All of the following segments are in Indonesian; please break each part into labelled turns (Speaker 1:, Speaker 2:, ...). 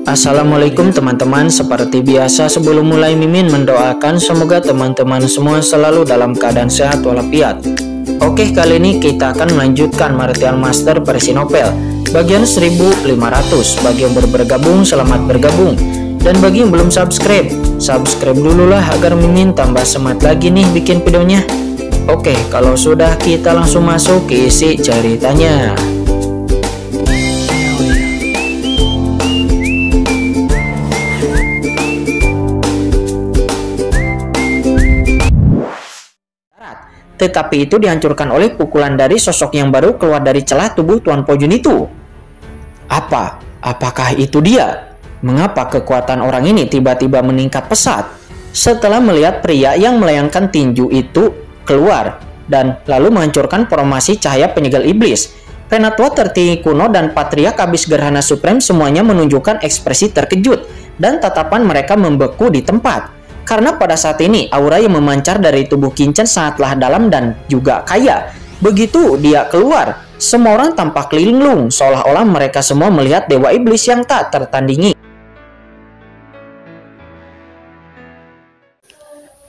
Speaker 1: Assalamualaikum teman-teman, seperti biasa sebelum mulai Mimin mendoakan semoga teman-teman semua selalu dalam keadaan sehat walafiat. Oke, kali ini kita akan melanjutkan Martial Master versi novel bagian 1500. Bagi yang baru bergabung, selamat bergabung. Dan bagi yang belum subscribe, subscribe dulu lah agar Mimin tambah semangat lagi nih bikin videonya. Oke, kalau sudah kita langsung masuk ke isi ceritanya. Tetapi itu dihancurkan oleh pukulan dari sosok yang baru keluar dari celah tubuh Tuan Pojun itu. Apakah itu dia? Mengapa kekuatan orang ini tiba-tiba meningkat pesat? Setelah melihat pria yang melayangkan tinju itu keluar dan lalu menghancurkan formasi cahaya penyegel iblis, Penatua tertinggi kuno dan Patriark Abyss Gerhana Supreme semuanya menunjukkan ekspresi terkejut dan tatapan mereka membeku di tempat. Karena pada saat ini aura yang memancar dari tubuh Qin Chen sangatlah dalam dan juga kaya. Begitu dia keluar, semua orang tampak linglung seolah-olah mereka semua melihat dewa iblis yang tak tertandingi.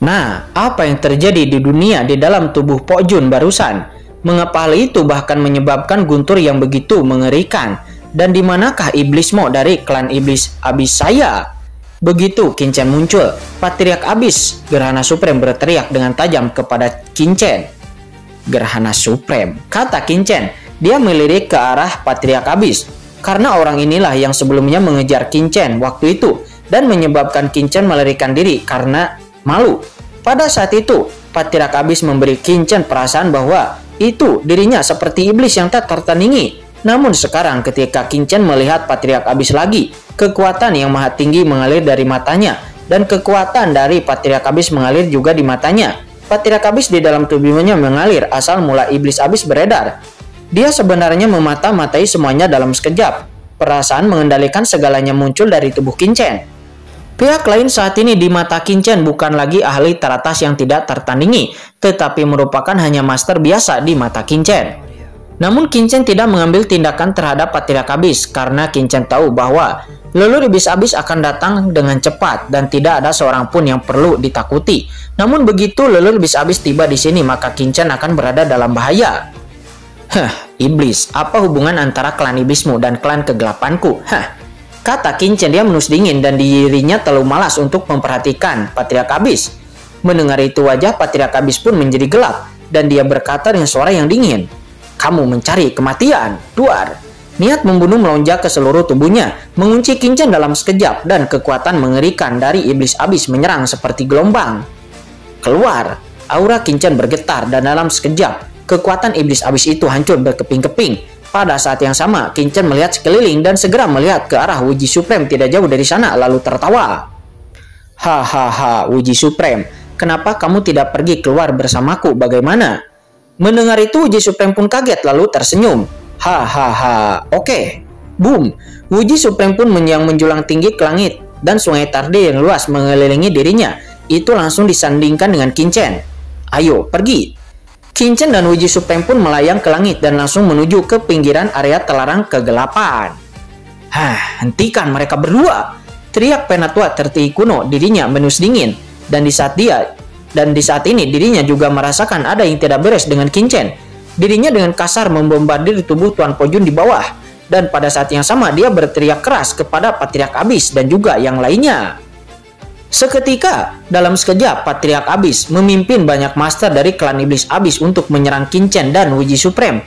Speaker 1: Nah, apa yang terjadi di dunia di dalam tubuh Pok Jun barusan? Mengapa hal itu bahkan menyebabkan guntur yang begitu mengerikan? Dan di manakah iblis Mo dari klan iblis Abyss saya? Begitu Qin Chen muncul, Patriark Abyss Gerhana Supreme berteriak dengan tajam kepada Qin Chen. Gerhana Supreme, kata Qin Chen. Dia melirik ke arah Patriark Abyss, karena orang inilah yang sebelumnya mengejar Qin Chen waktu itu dan menyebabkan Qin Chen melarikan diri karena malu. Pada saat itu, Patriark Abyss memberi Qin Chen perasaan bahwa itu dirinya seperti iblis yang tak tertandingi. Namun sekarang ketika Qin Chen melihat Patriark Abyss lagi, kekuatan yang maha tinggi mengalir dari matanya dan kekuatan dari Patriark Abyss mengalir juga di matanya. Patriark Abyss di dalam tubuhnya mengalir asal mula iblis Abyss beredar. Dia sebenarnya memata-matai semuanya dalam sekejap. Perasaan mengendalikan segalanya muncul dari tubuh Qin Chen. Pihak lain saat ini di mata Qin Chen bukan lagi ahli teratas yang tidak tertandingi, tetapi merupakan hanya master biasa di mata Qin Chen. Namun Qin Chen tidak mengambil tindakan terhadap Patriark Abyss karena Qin Chen tahu bahwa leluhur iblis Abyss akan datang dengan cepat dan tidak ada seorang pun yang perlu ditakuti. Namun begitu leluhur iblis Abyss tiba di sini, maka Qin Chen akan berada dalam bahaya. Iblis, apa hubungan antara klan iblismu dan klan kegelapanku? Kata Qin Chen. Dia menus dingin dan dirinya terlalu malas untuk memperhatikan Patriark Abyss. Mendengar itu wajah Patriark Abyss pun menjadi gelap dan dia berkata dengan suara yang dingin. Kamu mencari kematian, Duar. Niat membunuh melonjak ke seluruh tubuhnya, mengunci Qin Chen dalam sekejap dan kekuatan mengerikan dari iblis Abyss menyerang seperti gelombang. Keluar, aura Qin Chen bergetar dan dalam sekejap, kekuatan iblis Abyss itu hancur berkeping-keping. Pada saat yang sama, Qin Chen melihat sekeliling dan segera melihat ke arah Wuji Supreme tidak jauh dari sana lalu tertawa. Hahaha, Wuji Supreme, kenapa kamu tidak pergi keluar bersamaku, bagaimana? Mendengar itu Wuji Supreme pun kaget lalu tersenyum. Hahaha, oke. Boom, Wuji Supreme pun menjulang tinggi ke langit dan sungai Tarde yang luas mengelilingi dirinya. Itu langsung disandingkan dengan Qin Chen. Ayo, pergi. Qin Chen dan Wuji Supreme pun melayang ke langit dan langsung menuju ke pinggiran area terlarang kegelapan. Hentikan mereka berdua, teriak Penatua tertinggi kuno. Dirinya menus dingin dan di saat ini dirinya juga merasakan ada yang tidak beres dengan Qin Chen. Dirinya dengan kasar membombardir tubuh Tuan Pojun di bawah. Dan pada saat yang sama dia berteriak keras kepada Patriark Abyss dan juga yang lainnya. Seketika, dalam sekejap Patriark Abyss memimpin banyak master dari klan iblis Abyss untuk menyerang Qin Chen dan Wuji Supreme.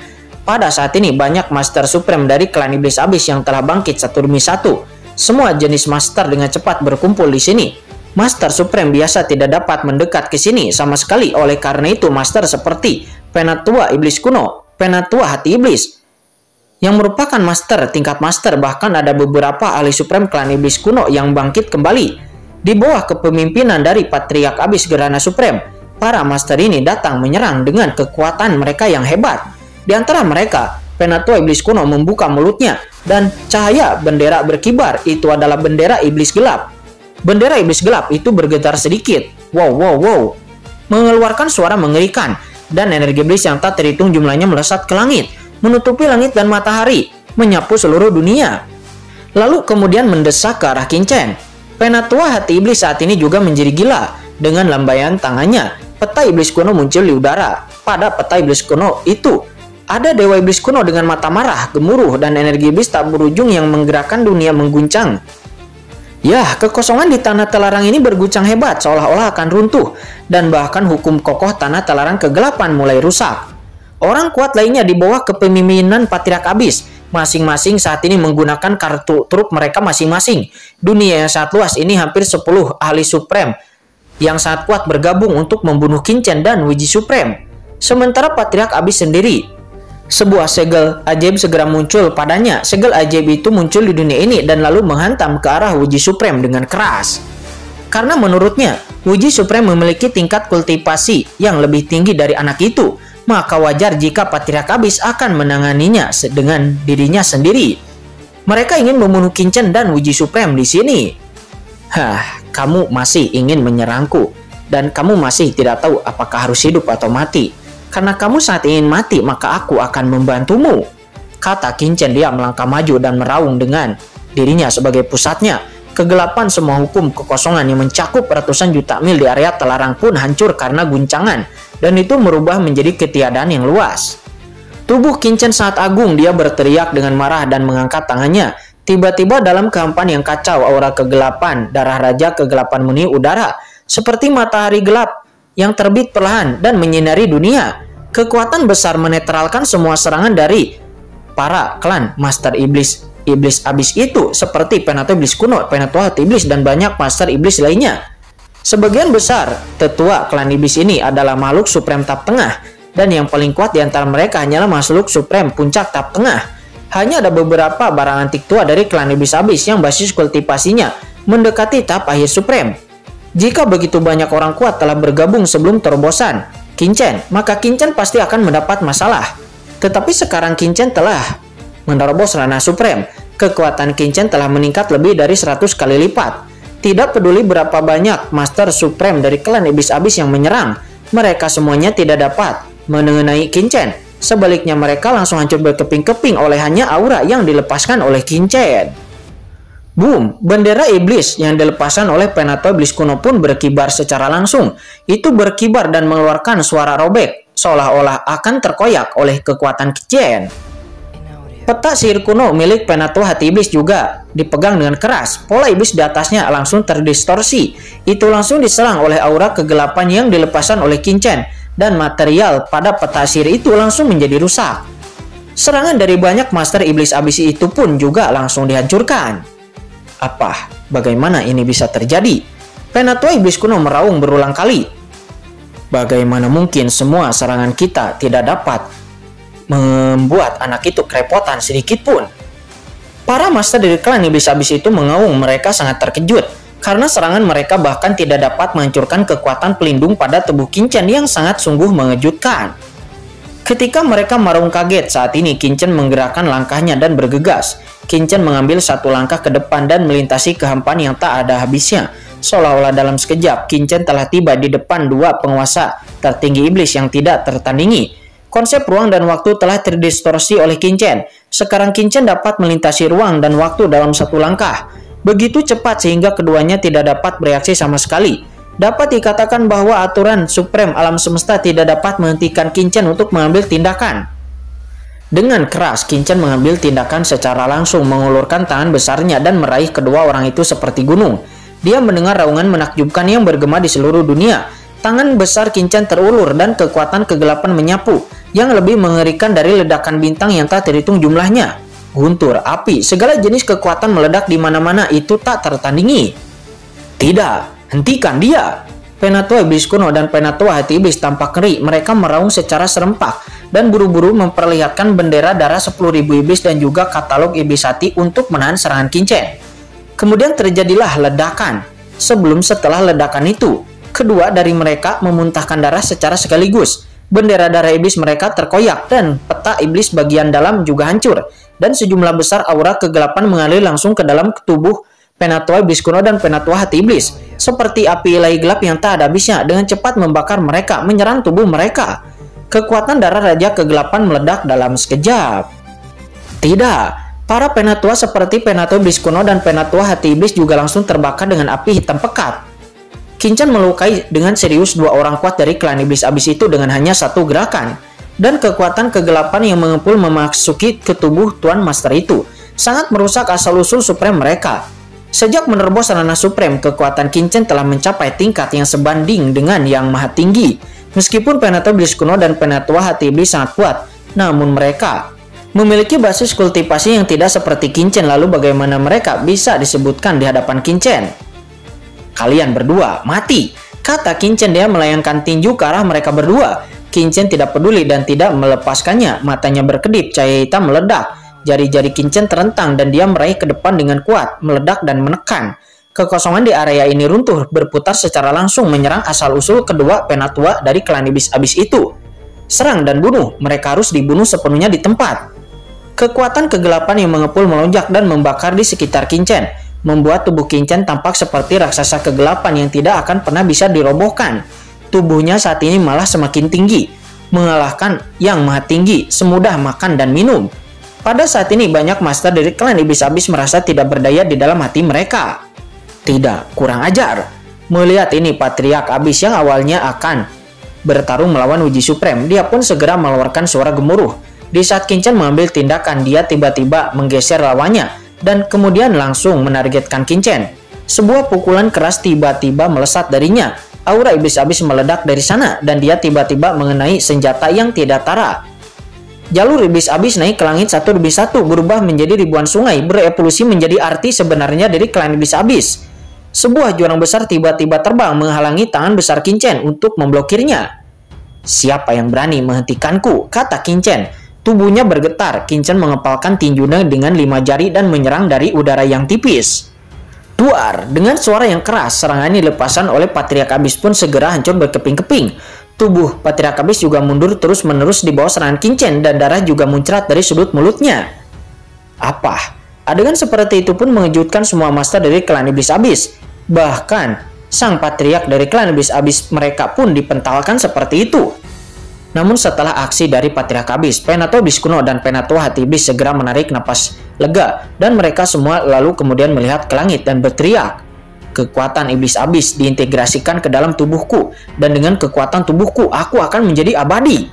Speaker 1: Pada saat ini banyak master supreme dari klan iblis Abyss yang telah bangkit satu demi satu. Semua jenis master dengan cepat berkumpul di sini. Master Supreme biasa tidak dapat mendekat ke sini sama sekali. Oleh karena itu, master seperti Penatua Iblis Kuno, Penatua Hati Iblis, yang merupakan master tingkat master, bahkan ada beberapa ahli Supreme klan Iblis Kuno yang bangkit kembali. Di bawah kepemimpinan dari Patriark Abyss Gerhana Supreme, para master ini datang menyerang dengan kekuatan mereka yang hebat. Di antara mereka, Penatua Iblis Kuno membuka mulutnya dan cahaya bendera berkibar. Itu adalah bendera iblis gelap. Bendera iblis gelap itu bergetar sedikit. Wow. Mengeluarkan suara mengerikan dan energi iblis yang tak terhitung jumlahnya melesat ke langit, menutupi langit dan matahari, menyapu seluruh dunia. lalu kemudian mendesak ke arah Qinchen. Penatua hati iblis saat ini juga menjadi gila. Dengan lambaian tangannya, peta iblis kuno muncul di udara. Pada peta iblis kuno itu, ada dewa iblis kuno dengan mata marah, gemuruh, dan energi iblis tak berujung yang menggerakkan dunia mengguncang. Yah, kekosongan di tanah Telarang ini berguncang hebat, seolah-olah akan runtuh, dan bahkan hukum kokoh tanah Telarang kegelapan mulai rusak. Orang kuat lainnya di bawah kepemimpinan Patriark Abyss, masing-masing saat ini menggunakan kartu truk mereka masing-masing. Dunia yang sangat luas ini hampir 10 ahli supreme yang sangat kuat bergabung untuk membunuh Qinchen dan Wiji Supreme. Sementara Patriark Abyss sendiri, sebuah segel ajaib segera muncul padanya. Segel ajaib itu muncul di dunia ini dan lalu menghantam ke arah Wiji Supreme dengan keras. Karena menurutnya, Wiji Supreme memiliki tingkat kultivasi yang lebih tinggi dari anak itu, maka wajar jika Patriark Abyss akan menanganinya dengan dirinya sendiri. Mereka ingin membunuh Qinchen dan Wiji Supreme di sini. Kamu masih ingin menyerangku, dan kamu masih tidak tahu apakah harus hidup atau mati. Karena kamu saat ingin mati, maka aku akan membantumu, kata Qinchen. Dia melangkah maju dan meraung dengan dirinya sebagai pusatnya. Kegelapan semua hukum kekosongan yang mencakup ratusan juta mil di area Telarang pun hancur karena guncangan, dan itu merubah menjadi ketiadaan yang luas. Tubuh Qinchen sangat agung, dia berteriak dengan marah dan mengangkat tangannya. Tiba-tiba dalam kehampaan yang kacau, aura kegelapan, darah raja kegelapan memenuhi udara, seperti matahari gelap yang terbit perlahan dan menyinari dunia. Kekuatan besar menetralkan semua serangan dari para klan Master Iblis Abyss itu, seperti Penatua Iblis kuno, Penatua hati iblis, dan banyak Master Iblis lainnya. Sebagian besar tetua klan iblis ini adalah makhluk supreme tahap tengah, dan yang paling kuat di antara mereka hanyalah makhluk supreme puncak tahap tengah. Hanya ada beberapa barang antik tua dari klan Iblis Abyss yang basis kultivasinya mendekati tahap akhir supreme. Jika begitu banyak orang kuat telah bergabung sebelum terobosan Qinchen, maka Qinchen pasti akan mendapat masalah. Tetapi sekarang Qinchen telah menerobos ranah supreme. Kekuatan Qinchen telah meningkat lebih dari 100 kali lipat. Tidak peduli berapa banyak Master Supreme dari klan Iblis Abyss yang menyerang, mereka semuanya tidak dapat mengenai Qinchen. Sebaliknya mereka langsung hancur berkeping-keping oleh hanya aura yang dilepaskan oleh Qinchen. Boom! Bendera iblis yang dilepaskan oleh Penatua Iblis kuno pun berkibar secara langsung. Itu berkibar dan mengeluarkan suara robek, seolah-olah akan terkoyak oleh kekuatan Qinchen. Peta sihir kuno milik Penatua hati iblis juga dipegang dengan keras. Pola iblis di atasnya langsung terdistorsi. Itu langsung diserang oleh aura kegelapan yang dilepaskan oleh Qinchen, dan material pada peta sihir itu langsung menjadi rusak. Serangan dari banyak Master Iblis Abyss itu pun juga langsung dihancurkan. Bagaimana ini bisa terjadi? Penatua Iblis kuno meraung berulang kali. Bagaimana mungkin semua serangan kita tidak dapat membuat anak itu kerepotan sedikit pun? Para master dari klan Iblis Abyss itu mengaung. Mereka sangat terkejut karena serangan mereka bahkan tidak dapat menghancurkan kekuatan pelindung pada tubuh Qinchen yang sangat sungguh mengejutkan. Ketika mereka meraung kaget, saat ini Qinchen menggerakkan langkahnya dan bergegas. Qinchen mengambil satu langkah ke depan dan melintasi kehampaan yang tak ada habisnya. Seolah-olah dalam sekejap, Qinchen telah tiba di depan dua penguasa tertinggi iblis yang tidak tertandingi. Konsep ruang dan waktu telah terdistorsi oleh Qinchen. Sekarang Qinchen dapat melintasi ruang dan waktu dalam satu langkah. Begitu cepat sehingga keduanya tidak dapat bereaksi sama sekali. Dapat dikatakan bahwa aturan supreme alam semesta tidak dapat menghentikan Qinchen untuk mengambil tindakan. Dengan keras, Qinchen mengambil tindakan secara langsung, mengulurkan tangan besarnya dan meraih kedua orang itu seperti gunung. Dia mendengar raungan menakjubkan yang bergema di seluruh dunia. Tangan besar Qinchen terulur dan kekuatan kegelapan menyapu, yang lebih mengerikan dari ledakan bintang yang tak terhitung jumlahnya. Guntur, api, segala jenis kekuatan meledak di mana-mana, itu tak tertandingi. Tidak! Hentikan dia! Penatua Iblis kuno dan Penatua hati iblis tampak ngeri. Mereka meraung secara serempak dan buru-buru memperlihatkan bendera darah 10.000 iblis dan juga katalog iblis hati untuk menahan serangan Qinchen. Kemudian terjadilah ledakan. Setelah ledakan itu, kedua dari mereka memuntahkan darah secara sekaligus. Bendera darah iblis mereka terkoyak dan peta iblis bagian dalam juga hancur. Dan sejumlah besar aura kegelapan mengalir langsung ke dalam tubuh Penatua Iblis kuno dan Penatua hati iblis, seperti api ilahi gelap yang tak ada habisnya, dengan cepat membakar mereka, menyerang tubuh mereka. Kekuatan darah raja kegelapan meledak dalam sekejap. Tidak, Para penatua seperti penatua iblis kuno dan penatua hati iblis juga langsung terbakar dengan api hitam pekat. Kinchan melukai dengan serius dua orang kuat dari klan iblis abis itu dengan hanya satu gerakan. Dan kekuatan kegelapan yang mengepul memasuki ke tubuh Tuan Master itu sangat merusak asal-usul supreme mereka. Sejak menerobos ranah supreme, kekuatan Kinchan telah mencapai tingkat yang sebanding dengan yang maha tinggi. Meskipun penatua iblis kuno dan penatua hati iblis sangat kuat, namun mereka memiliki basis kultivasi yang tidak seperti Kinchan. Lalu bagaimana mereka bisa disebutkan di hadapan Kinchan? Kalian berdua mati, kata Kinchan. Dia melayangkan tinju ke arah mereka berdua. Kinchan tidak peduli dan tidak melepaskannya. Matanya berkedip, cahaya hitam meledak. Jari-jari Kinchan terentang dan dia meraih ke depan dengan kuat, meledak dan menekan. Kekosongan di area ini runtuh, berputar secara langsung menyerang asal-usul kedua penatua dari klan iblis abis itu. Serang dan bunuh, mereka harus dibunuh sepenuhnya di tempat. Kekuatan kegelapan yang mengepul melonjak dan membakar di sekitar Kinchan, membuat tubuh Kinchan tampak seperti raksasa kegelapan yang tidak akan pernah bisa dirobohkan. Tubuhnya saat ini malah semakin tinggi, mengalahkan yang maha tinggi, semudah makan dan minum. Pada saat ini banyak master dari klan iblis abis merasa tidak berdaya di dalam hati mereka. Tidak, kurang ajar. Melihat ini, Patriark abis yang awalnya akan bertarung melawan Uji Supreme, dia pun segera mengeluarkan suara gemuruh. Di saat Kinchan mengambil tindakan, dia tiba-tiba menggeser lawannya dan kemudian langsung menargetkan Kinchan. Sebuah pukulan keras tiba-tiba melesat darinya. Aura iblis abis meledak dari sana dan dia tiba-tiba mengenai senjata yang tidak tara. Jalur iblis abis naik ke langit satu demi satu, berubah menjadi ribuan sungai, berevolusi menjadi arti sebenarnya dari klan iblis abis. Sebuah jurang besar tiba-tiba terbang menghalangi tangan besar Kinchan untuk memblokirnya. Siapa yang berani menghentikanku? Kata Kinchan. Tubuhnya bergetar. Kinchan mengepalkan tinjunya dengan 5 jari dan menyerang dari udara yang tipis. Duar! Dengan suara yang keras, serangan dilepaskan oleh Patriark abis pun segera hancur berkeping-keping. Tubuh Patriark abis juga mundur terus-menerus di bawah serangan Kinchan dan darah juga muncrat dari sudut mulutnya. Apa? Adegan seperti itu pun mengejutkan semua master dari klan iblis abis. Bahkan, sang Patriark dari klan iblis abis mereka pun dipentalkan seperti itu. Namun setelah aksi dari Patriark abis, penatua iblis kuno dan penatua hati iblis segera menarik napas lega dan mereka semua lalu kemudian melihat ke langit dan berteriak. Kekuatan iblis abis diintegrasikan ke dalam tubuhku dan dengan kekuatan tubuhku aku akan menjadi abadi.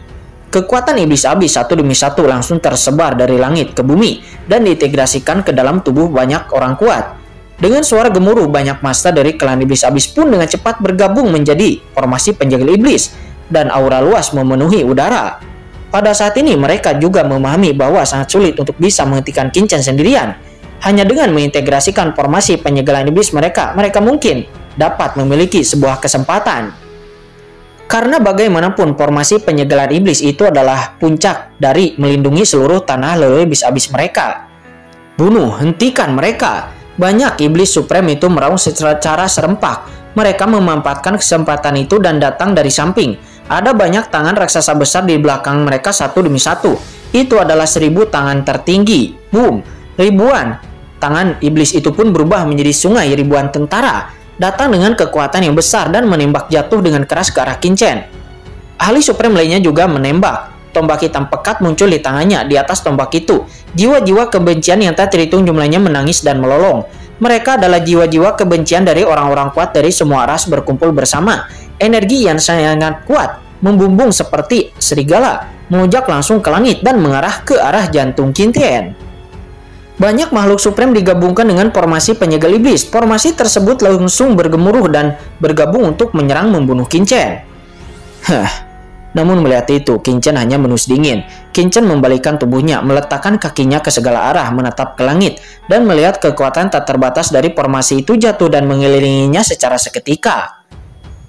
Speaker 1: Kekuatan iblis abis satu demi satu langsung tersebar dari langit ke bumi dan diintegrasikan ke dalam tubuh banyak orang kuat. Dengan suara gemuruh, banyak master dari klan iblis abis pun dengan cepat bergabung menjadi formasi penjaga iblis dan aura luas memenuhi udara. Pada saat ini mereka juga memahami bahwa sangat sulit untuk bisa menghentikan Kinchan sendirian. Hanya dengan mengintegrasikan formasi penyegelan iblis mereka mungkin dapat memiliki sebuah kesempatan. Karena bagaimanapun formasi penyegelan iblis itu adalah puncak dari melindungi seluruh tanah leluhur iblis abis mereka. Bunuh, hentikan mereka. Banyak iblis supreme itu meraung secara serempak. Mereka memanfaatkan kesempatan itu dan datang dari samping. Ada banyak tangan raksasa besar di belakang mereka satu demi satu. Itu adalah 1000 tangan tertinggi. Boom! Ribuan tangan iblis itu pun berubah menjadi sungai ribuan tentara. Datang dengan kekuatan yang besar dan menembak jatuh dengan keras ke arah Kinchan. Ahli supreme lainnya juga menembak. Tombak hitam pekat muncul di tangannya. Di atas tombak itu, jiwa-jiwa kebencian yang tak terhitung jumlahnya menangis dan melolong. Mereka adalah jiwa-jiwa kebencian dari orang-orang kuat dari semua ras berkumpul bersama. Energi yang sangat kuat membumbung seperti serigala, melonjak langsung ke langit dan mengarah ke arah jantung Kinchan. Banyak makhluk supreme digabungkan dengan formasi penyegel iblis. Formasi tersebut langsung bergemuruh dan bergabung untuk menyerang membunuh Kinchan. Namun melihat itu, Kinchan hanya menus dingin. Kinchan membalikkan tubuhnya, meletakkan kakinya ke segala arah, menatap ke langit, dan melihat kekuatan tak terbatas dari formasi itu jatuh dan mengelilinginya secara seketika.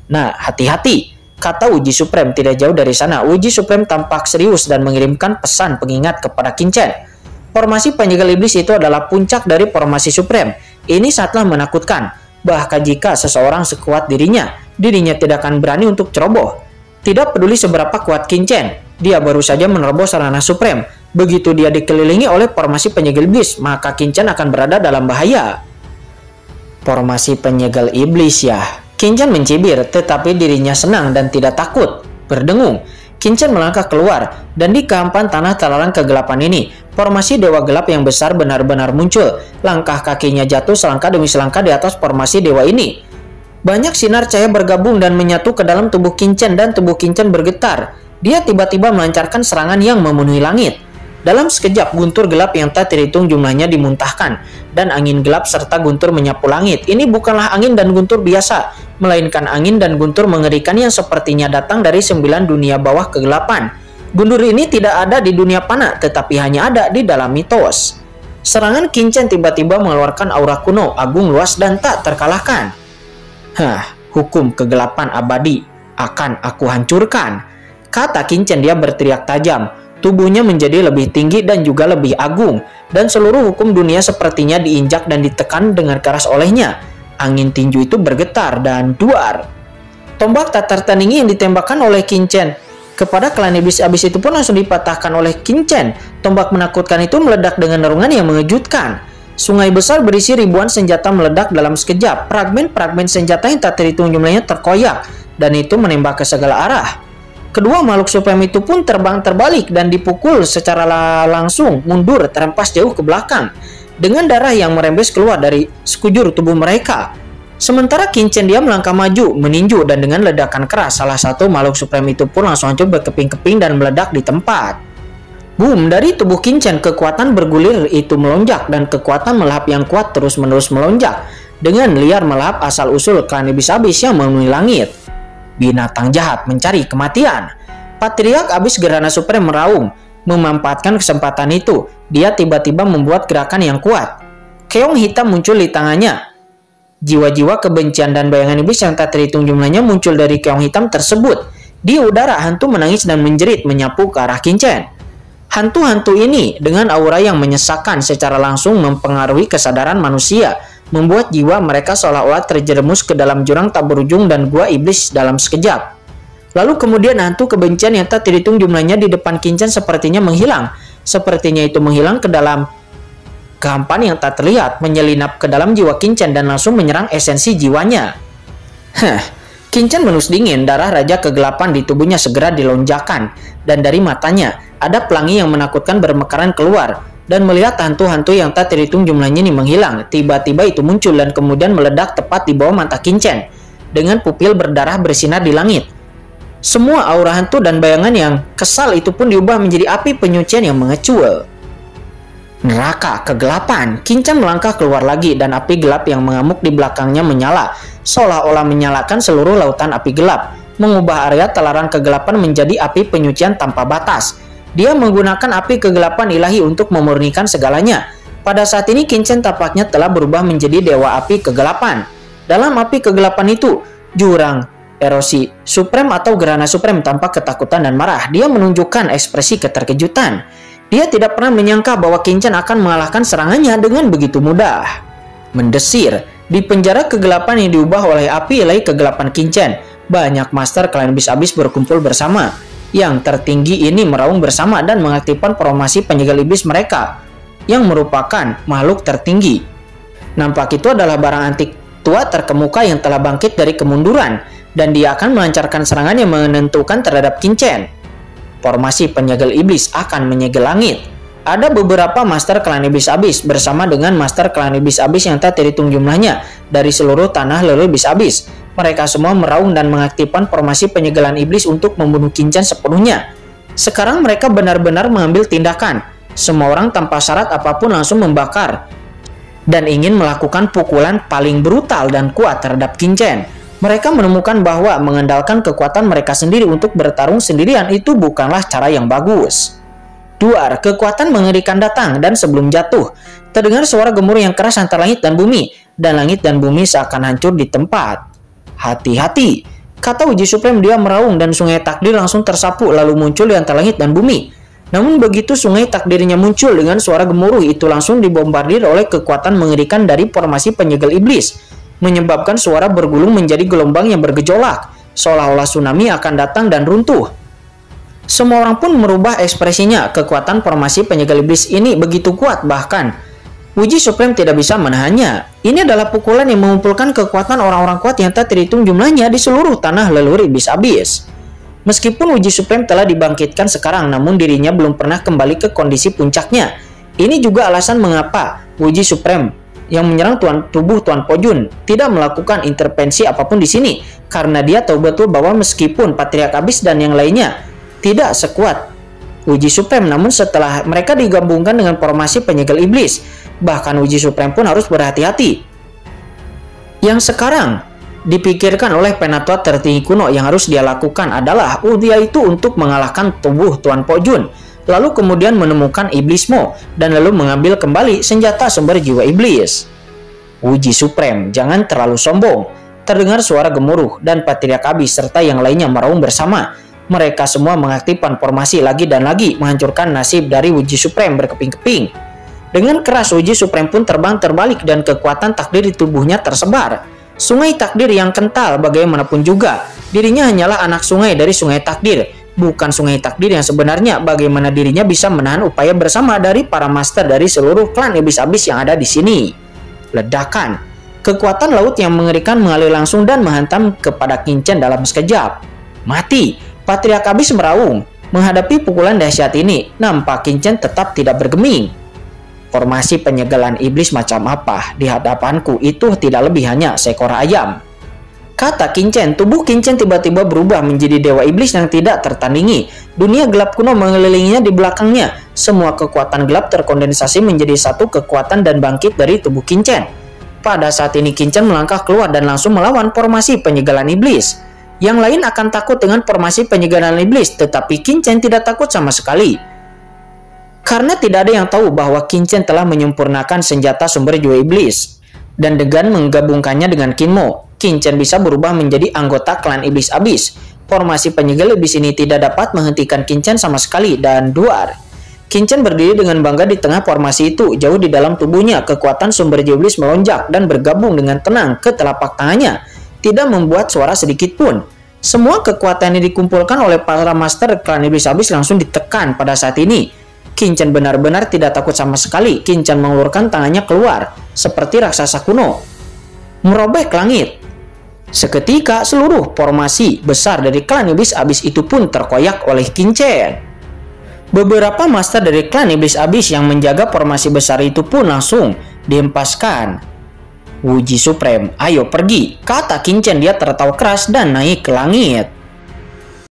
Speaker 1: Nah, hati-hati, kata Uji Supreme. Tidak jauh dari sana, Uji Supreme tampak serius dan mengirimkan pesan pengingat kepada Kinchan. Formasi penyegel iblis itu adalah puncak dari formasi Supreme. Ini sangatlah menakutkan. Bahkan jika seseorang sekuat dirinya tidak akan berani untuk ceroboh. Tidak peduli seberapa kuat Kinchan, dia baru saja menerobos ranah Supreme. Begitu dia dikelilingi oleh formasi penyegel iblis, maka Kinchan akan berada dalam bahaya. Formasi penyegel iblis ya. Kinchan mencibir, tetapi dirinya senang dan tidak takut. Berdengung, Kinchan melangkah keluar, dan di kehampaan tanah terlarang kegelapan ini, Formasi Dewa Gelap yang besar benar-benar muncul. Langkah kakinya jatuh selangkah demi selangkah di atas formasi dewa ini. Banyak sinar cahaya bergabung dan menyatu ke dalam tubuh Qingchen dan tubuh Qingchen bergetar. Dia tiba-tiba melancarkan serangan yang memenuhi langit. Dalam sekejap, guntur gelap yang tak terhitung jumlahnya dimuntahkan, dan angin gelap serta guntur menyapu langit. Ini bukanlah angin dan guntur biasa, melainkan angin dan guntur mengerikan yang sepertinya datang dari 9 dunia bawah kegelapan. Guntur ini tidak ada di dunia panah, tetapi hanya ada di dalam mitos. Serangan Qingchen tiba-tiba mengeluarkan aura kuno, agung, luas, dan tak terkalahkan. Hukum kegelapan abadi akan aku hancurkan, kata Qingchen. Dia berteriak tajam. Tubuhnya menjadi lebih tinggi dan juga lebih agung, dan seluruh hukum dunia sepertinya diinjak dan ditekan dengan keras olehnya. Angin tinju itu bergetar dan duar. Tombak tak tertandingi yang ditembakkan oleh Qingchen kepada klan iblis abis itu pun langsung dipatahkan oleh Qingchen. Tombak menakutkan itu meledak dengan nerungan yang mengejutkan. Sungai besar berisi ribuan senjata meledak dalam sekejap. Fragmen-fragmen senjata yang tak terhitung jumlahnya terkoyak, dan itu menembak ke segala arah. Kedua makhluk supreme itu pun terbang terbalik dan dipukul secara langsung mundur terhempas jauh ke belakang, dengan darah yang merembes keluar dari sekujur tubuh mereka. Sementara Qingchen dia melangkah maju, meninju, dan dengan ledakan keras, salah satu makhluk supreme itu pun langsung hancur berkeping-keping dan meledak di tempat. Boom, dari tubuh Qingchen kekuatan bergulir itu melonjak, dan kekuatan melahap yang kuat terus-menerus melonjak, dengan liar melahap asal-usul klan iblis abis yang memenuhi langit. Binatang jahat mencari kematian. Patriark abis Gerhana Supreme meraung. Memanfaatkan kesempatan itu, dia tiba-tiba membuat gerakan yang kuat. Keong hitam muncul di tangannya. Jiwa-jiwa kebencian dan bayangan iblis yang tak terhitung jumlahnya muncul dari keong hitam tersebut. Di udara, hantu menangis dan menjerit menyapu ke arah Qingchen. Hantu-hantu ini dengan aura yang menyesakkan secara langsung mempengaruhi kesadaran manusia, membuat jiwa mereka seolah-olah terjerumus ke dalam jurang tak berujung dan gua iblis dalam sekejap. Lalu kemudian hantu kebencian yang tak terhitung jumlahnya di depan Qingchen sepertinya menghilang. Sepertinya itu menghilang ke dalam kehampaan yang tak terlihat, menyelinap ke dalam jiwa Qingchen dan langsung menyerang esensi jiwanya. Qingchen menus dingin, darah raja kegelapan di tubuhnya segera dilonjakan, dan dari matanya ada pelangi yang menakutkan bermekaran keluar. Dan melihat hantu-hantu yang tak terhitung jumlahnya ini menghilang, tiba-tiba itu muncul dan kemudian meledak tepat di bawah mata Qingchen, dengan pupil berdarah bersinar di langit. Semua aura hantu dan bayangan yang kesal itu pun diubah menjadi api penyucian yang mengecul. Neraka kegelapan. Qingchen melangkah keluar lagi, dan api gelap yang mengamuk di belakangnya menyala, seolah-olah menyalakan seluruh lautan api gelap, mengubah area telaran kegelapan menjadi api penyucian tanpa batas. Dia menggunakan api kegelapan ilahi untuk memurnikan segalanya. Pada saat ini Qingchen tampaknya telah berubah menjadi dewa api kegelapan. Dalam api kegelapan itu, jurang erosi supreme atau Gerhana Supreme tampak ketakutan dan marah. Dia menunjukkan ekspresi keterkejutan. Dia tidak pernah menyangka bahwa Qingchen akan mengalahkan serangannya dengan begitu mudah. Mendesir, di penjara kegelapan yang diubah oleh api ilahi kegelapan Qingchen, banyak master klan iblis abis berkumpul bersama. Yang tertinggi ini meraung bersama dan mengaktifkan formasi penyegel iblis mereka, yang merupakan makhluk tertinggi. Nampak itu adalah barang antik tua terkemuka yang telah bangkit dari kemunduran, dan dia akan melancarkan serangan yang menentukan terhadap Qingchen. Formasi penyegel iblis akan menyegel langit. Ada beberapa master klan iblis abis bersama dengan master klan iblis abis yang tak terhitung jumlahnya dari seluruh tanah leluhur iblis abis. Mereka semua meraung dan mengaktifkan formasi penyegelan iblis untuk membunuh Qingchen sepenuhnya. Sekarang mereka benar-benar mengambil tindakan. Semua orang tanpa syarat apapun langsung membakar dan ingin melakukan pukulan paling brutal dan kuat terhadap Qingchen. Mereka menemukan bahwa mengandalkan kekuatan mereka sendiri untuk bertarung sendirian itu bukanlah cara yang bagus. Duar, kekuatan mengerikan datang, dan sebelum jatuh, terdengar suara gemuruh yang keras antara langit dan bumi, dan langit dan bumi seakan hancur di tempat. Hati-hati, kata Uji Supreme. Dia meraung dan sungai takdir langsung tersapu lalu muncul di antara langit dan bumi. Namun begitu sungai takdirnya muncul dengan suara gemuruh itu langsung dibombardir oleh kekuatan mengerikan dari formasi penyegel iblis, menyebabkan suara bergulung menjadi gelombang yang bergejolak, seolah-olah tsunami akan datang dan runtuh. Semua orang pun merubah ekspresinya. Kekuatan formasi penyegel iblis ini begitu kuat, bahkan Uji Supreme tidak bisa menahannya. Ini adalah pukulan yang mengumpulkan kekuatan orang-orang kuat yang tak terhitung jumlahnya di seluruh tanah leluhur iblis abis. Meskipun Uji Supreme telah dibangkitkan sekarang, namun dirinya belum pernah kembali ke kondisi puncaknya. Ini juga alasan mengapa Wuji Supreme yang menyerang tubuh Tuan Po Jun tidak melakukan intervensi apapun di sini, karena dia tahu betul bahwa meskipun Patriark Abyss dan yang lainnya tidak sekuat Wuji Supreme, namun setelah mereka digabungkan dengan formasi penyegel iblis, bahkan Wuji Supreme pun harus berhati-hati. Yang sekarang dipikirkan oleh penatua tertinggi kuno yang harus dia lakukan adalah yaitu untuk mengalahkan tubuh Tuan Po Jun, lalu kemudian menemukan Iblis Mo dan lalu mengambil kembali senjata sumber jiwa iblis. Wuji Supreme, jangan terlalu sombong. Terdengar suara gemuruh dan Patriark Abyss serta yang lainnya meraung bersama. Mereka semua mengaktifkan formasi lagi dan lagi, menghancurkan nasib dari Wuji Supreme berkeping-keping. Dengan keras Wuji Supreme pun terbang terbalik dan kekuatan takdir di tubuhnya tersebar. Sungai takdir yang kental bagaimanapun juga, dirinya hanyalah anak sungai dari sungai takdir, bukan sungai takdir yang sebenarnya. Bagaimana dirinya bisa menahan upaya bersama dari para master dari seluruh klan iblis abis yang ada di sini? Ledakan, kekuatan laut yang mengerikan mengalir langsung dan menghantam kepada Qin Chen dalam sekejap. Mati, Patriark Abyss meraung. Menghadapi pukulan dahsyat ini, nampak Qin Chen tetap tidak bergeming. Formasi penyegelan iblis macam apa di hadapanku? Itu tidak lebih hanya seekor ayam, kata Qin Chen. Tubuh Qin Chen tiba-tiba berubah menjadi dewa iblis yang tidak tertandingi. Dunia gelap kuno mengelilinginya di belakangnya. Semua kekuatan gelap terkondensasi menjadi satu kekuatan dan bangkit dari tubuh Qin Chen. Pada saat ini Qin Chen melangkah keluar dan langsung melawan formasi penyegelan iblis. Yang lain akan takut dengan formasi penyegelan iblis, tetapi Qin Chen tidak takut sama sekali. Karena tidak ada yang tahu bahwa Qin Chen telah menyempurnakan senjata sumber jiwa iblis. Dan dengan menggabungkannya dengan Qin Mo, Qin Chen bisa berubah menjadi anggota klan iblis abis. Formasi penyegel iblis ini tidak dapat menghentikan Qin Chen sama sekali dan duar. Qin Chen berdiri dengan bangga di tengah formasi itu. Jauh di dalam tubuhnya, kekuatan sumber jiwa iblis melonjak dan bergabung dengan tenang ke telapak tangannya, tidak membuat suara sedikit pun. Semua kekuatan yang dikumpulkan oleh para master klan iblis abis langsung ditekan pada saat ini. Qin Chen benar-benar tidak takut sama sekali. Qin Chen mengulurkan tangannya keluar seperti raksasa kuno, merobek langit. Seketika seluruh formasi besar dari klan iblis abis itu pun terkoyak oleh Qin Chen. Beberapa master dari klan iblis abis yang menjaga formasi besar itu pun langsung dihempaskan. Wuji Supreme, ayo pergi, kata Qin Chen. Dia tertawa keras dan naik ke langit.